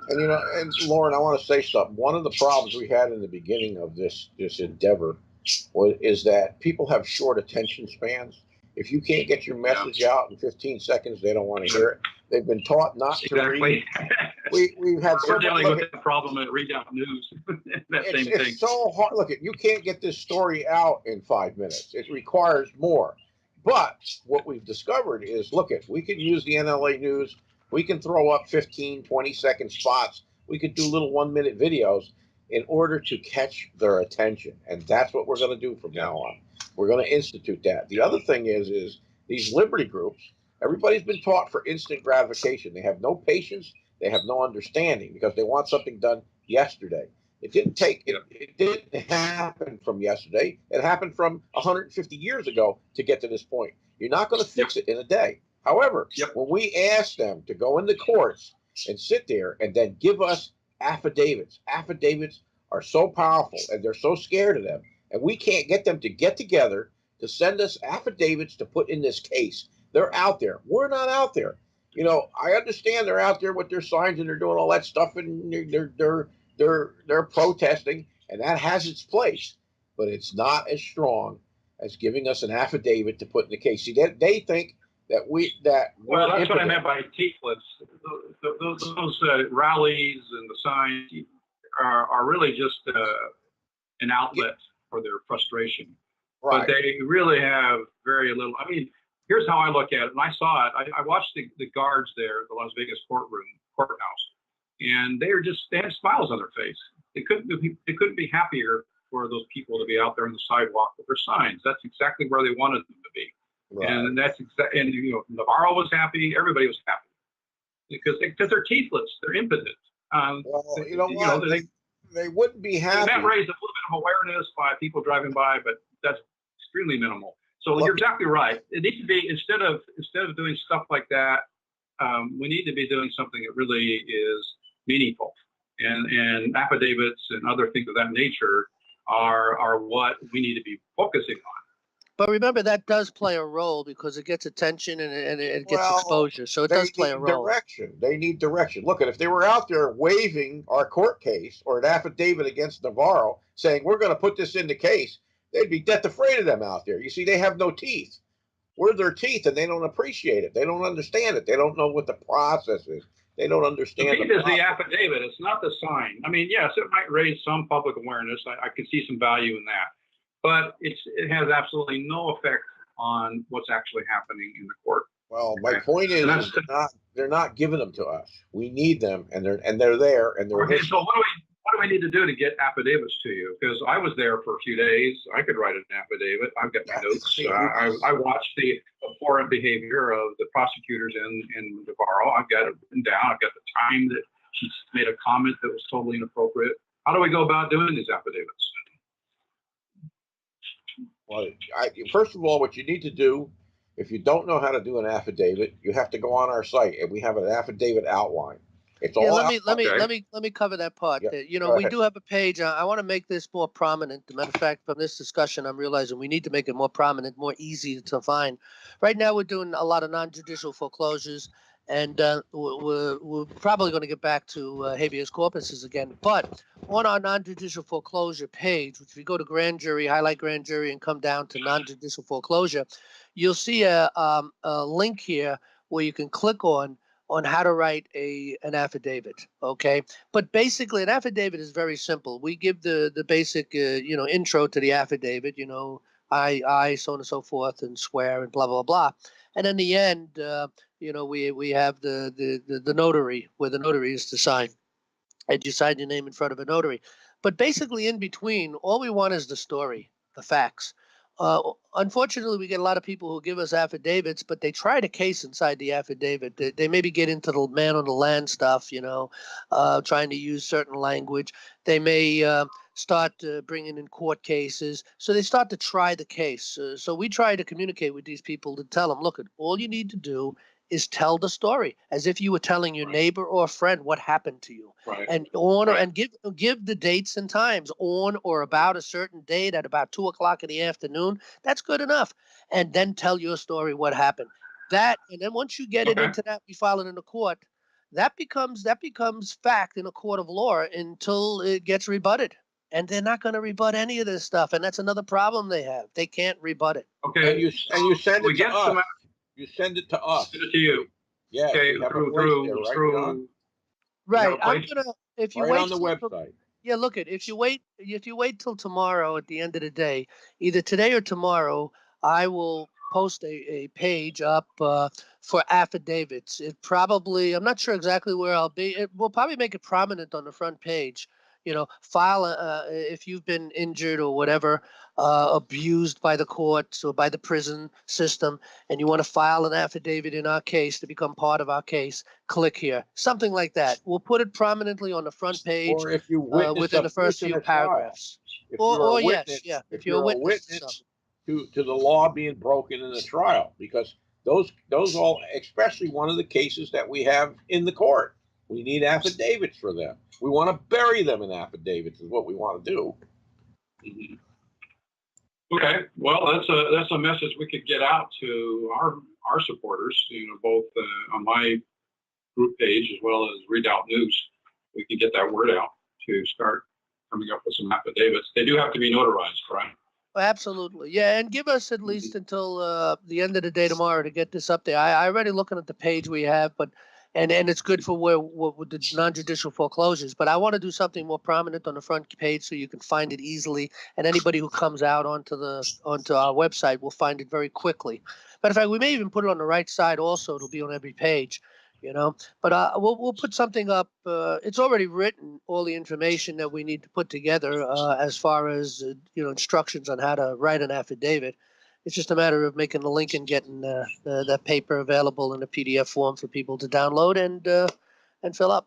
And and Lauren, I want to say something. One of the problems we had in the beginning of this endeavor is that people have short attention spans. If you can't get your message out in 15 seconds, they don't want to hear it. They've been taught not to read. We've had We're dealing with that problem at Redoubt News. It's so hard. Look, you can't get this story out in 5 minutes. It requires more. But what we've discovered is, we can use the NLA News. We can throw up 15, 20-second spots. We could do little 1-minute videos in order to catch their attention. And that's what we're going to do from now on. We're going to institute that. The other thing is these liberty groups, everybody's been taught for instant gratification. They have no patience. They have no understanding because they want something done yesterday. It didn't happen from yesterday. It happened from 150 years ago to get to this point. You're not going to fix it in a day. However, when we ask them to go into courts and sit there and then give us affidavits are so powerful and they're so scared of them, and we can't get them to get together to send us affidavits to put in this case. They're out there. We're not out there. I understand they're out there with their signs and they're doing all that stuff and they're protesting, and that has its place, but it's not as strong as giving us an affidavit to put in the case. See, they think that well, that's what I meant by teethless. Those rallies and the signs are really just an outlet for their frustration. Right. But they really have very little. I mean, here's how I look at it, and I saw it. I watched the guards there at the Las Vegas courthouse, and they had smiles on their face. They couldn't be happier for those people to be out there on the sidewalk with their signs. That's exactly where they wanted them to be. Right. And Navarro was happy. Everybody was happy because they're teethless. They're impotent. They wouldn't be happy. That raised a little bit of awareness by people driving by, but that's extremely minimal. So you're exactly right. It needs to be instead of doing stuff like that, we need to be doing something that really is meaningful. And affidavits and other things of that nature are what we need to be focusing on. But remember, that does play a role because it gets attention and it gets exposure. So it does play a role. They need direction. Look, if they were out there waving our court case or an affidavit against Navarro saying we're going to put this in the case, they'd be death afraid of them out there. You see, they have no teeth. We're their teeth, and they don't appreciate it. They don't understand it. They don't know what the process is. They don't understand. The teeth is the affidavit. It's not the sign. I mean, yes, it might raise some public awareness. I could see some value in that. But it has absolutely no effect on what's actually happening in the court. Well, my point is they're not giving them to us. We need them, and they're there, and they're. Okay, so what do we need to do to get affidavits to you? Because I was there for a few days. I could write an affidavit. I've got my notes. I watched the abhorrent behavior of the prosecutors in Navarro. I've got it written down. I've got the time that she made a comment that was totally inappropriate. How do we go about doing these affidavits? Well, first of all, what you need to do, if you don't know how to do an affidavit, you have to go on our site, and we have an affidavit outline. It's all. Let me cover that part. Yeah, we do have a page. I want to make this more prominent. As a matter of fact, from this discussion, I'm realizing we need to make it more prominent, more easy to find. Right now, we're doing a lot of non-judicial foreclosures, and we're probably going to get back to habeas corpuses again. But on our non-judicial foreclosure page, which if you go to grand jury, highlight grand jury, and come down to non-judicial foreclosure, you'll see a link here where you can click on how to write an affidavit. Okay, but basically, an affidavit is very simple. We give the basic intro to the affidavit. I so on and so forth, and swear and blah blah blah. And in the end, we have the notary, where the notary is to sign, and you sign your name in front of a notary. But basically, in between, all we want is the story, the facts. Unfortunately, we get a lot of people who give us affidavits, but they try to case inside the affidavit. They maybe get into the man on the land stuff, trying to use certain language. They may start bringing in court cases. So they start to try the case. So we try to communicate with these people to tell them, look, all you need to do is tell the story as if you were telling your neighbor or a friend what happened to you, and and give the dates and times on or about a certain date at about 2:00 in the afternoon. That's good enough, and then tell your story what happened. And then once you get it into that, we file it in the court. that becomes fact in a court of law until it gets rebutted. And they're not going to rebut any of this stuff, and that's another problem they have. They can't rebut it. Okay. And you send it to us. You send it to us. Send it to you. Yeah. Okay. Right. I'm gonna. If you right wait on the website. Yeah. Look at if you wait till tomorrow at the end of the day, either today or tomorrow, I will post a page up for affidavits. It probably, I'm not sure exactly where I'll be. We'll probably make it prominent on the front page. File if you've been injured or whatever, abused by the courts or by the prison system, and you want to file an affidavit in our case to become part of our case, click here. Something like that. We'll put it prominently on the front page, or if you within the first few paragraphs. If you're a witness to the law being broken in the trial, because those all, especially one of the cases that we have in the court, we need affidavits for them. We want to bury them in affidavits is what we want to do. Mm-hmm. Okay, well, that's a message we could get out to our supporters, both on my group page as well as Redoubt News. We can get that word out to start coming up with some affidavits. They do have to be notarized, correct? Absolutely, yeah, and give us at least until the end of the day tomorrow to get this up there. I already looking at the page we have, but and it's good for with the non-judicial foreclosures. But I want to do something more prominent on the front page so you can find it easily, and anybody who comes out onto our website will find it very quickly. Matter of fact, we may even put it on the right side also. It'll be on every page. But we'll put something up. It's already written, all the information that we need to put together as far as instructions on how to write an affidavit. It's just a matter of making the link and getting that paper available in a PDF form for people to download and fill up.